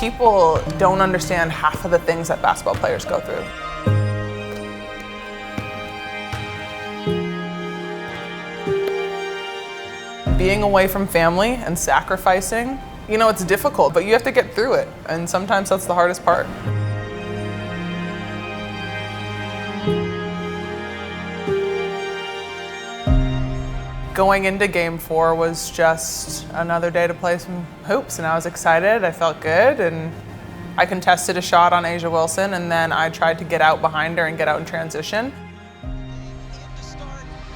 People don't understand half of the things that basketball players go through. Being away from family and sacrificing, it's difficult, but you have to get through it. And sometimes that's the hardest part. Going into Game 4 was just another day to play some hoops, and I was excited. I felt good, and I contested a shot on A'ja Wilson, and then I tried to get out behind her and get out in transition.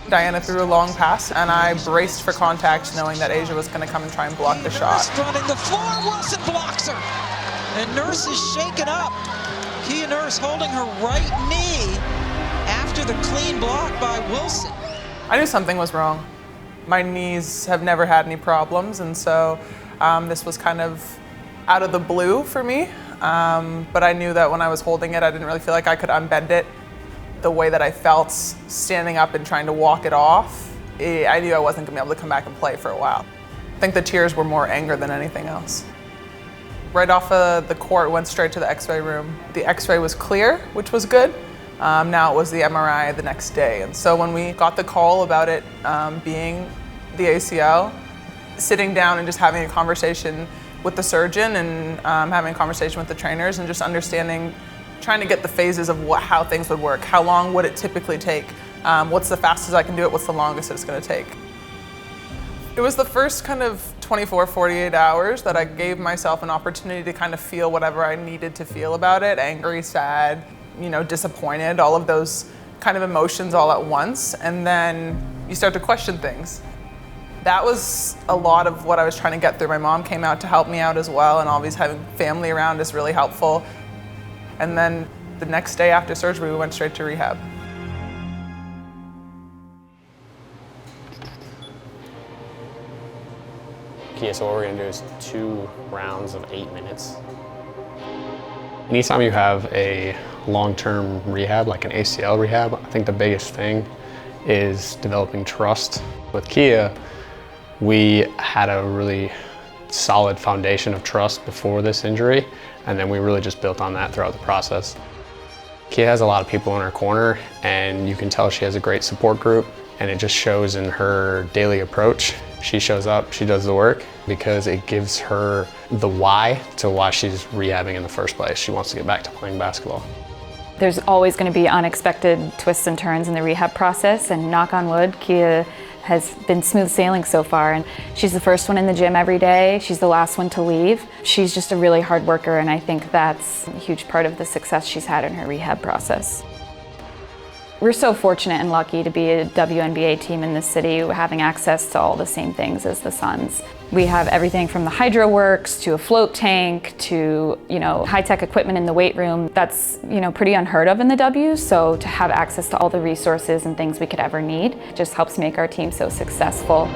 Diana threw a long pass, and I braced for contact, knowing that A'ja was going to come and try and block the shot. Nurse running the floor, Wilson blocks her, and Nurse is shaken up. Kia Nurse holding her right knee after the clean block by Wilson. I knew something was wrong. My knees have never had any problems, and so this was kind of out of the blue for me. But I knew that when I was holding it, I didn't really feel like I could unbend it. The way that I felt standing up and trying to walk it off, I knew I wasn't going to be able to come back and play for a while. I think the tears were more anger than anything else. Right off of the court, went straight to the x-ray room. The x-ray was clear, which was good. Now it was the MRI the next day. And so when we got the call about it being the ACL, sitting down and just having a conversation with the surgeon and having a conversation with the trainers and just understanding, trying to get the phases of how things would work. How long would it typically take? What's the fastest I can do it? What's the longest it's going to take? It was the first kind of 24, 48 hours that I gave myself an opportunity to kind of feel whatever I needed to feel about it. Angry, sad, disappointed, all of those kind of emotions all at once. And then you start to question things. That was a lot of what I was trying to get through. My mom came out to help me out as well, and always having family around is really helpful. And then the next day after surgery, we went straight to rehab. Okay, so what we're gonna do is 2 rounds of 8 minutes. Anytime you have a long-term rehab, like an ACL rehab, I think the biggest thing is developing trust. With Kia, we had a really solid foundation of trust before this injury, and then we really just built on that throughout the process. Kia has a lot of people in her corner, and you can tell she has a great support group, and it just shows in her daily approach. She shows up, she does the work, because it gives her the why to why she's rehabbing in the first place. She wants to get back to playing basketball. There's always going to be unexpected twists and turns in the rehab process, and knock on wood, Kia has been smooth sailing so far. And she's the first one in the gym every day. She's the last one to leave. She's just a really hard worker, and I think that's a huge part of the success she's had in her rehab process. We're so fortunate and lucky to be a WNBA team in this city, having access to all the same things as the Suns. We have everything from the hydro works to a float tank to, high-tech equipment in the weight room. That's, pretty unheard of in the W, so to have access to all the resources and things we could ever need just helps make our team so successful.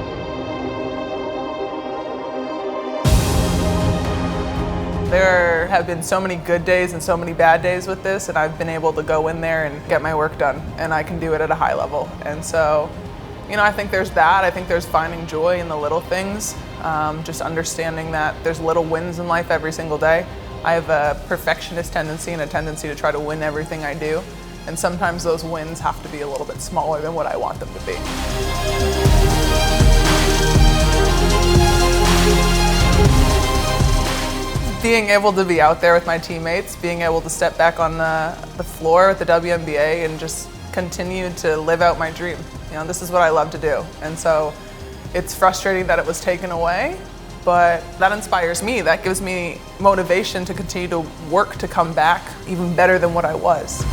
There have been so many good days and so many bad days with this, and I've been able to go in there and get my work done, and I can do it at a high level. And so, I think there's that. I think there's finding joy in the little things, just understanding that there's little wins in life every single day. I have a perfectionist tendency and a tendency to try to win everything I do, and sometimes those wins have to be a little bit smaller than what I want them to be. Being able to be out there with my teammates, being able to step back on the floor at the WNBA and just continue to live out my dream. This is what I love to do. And so it's frustrating that it was taken away, but that inspires me. That gives me motivation to continue to work to come back even better than what I was.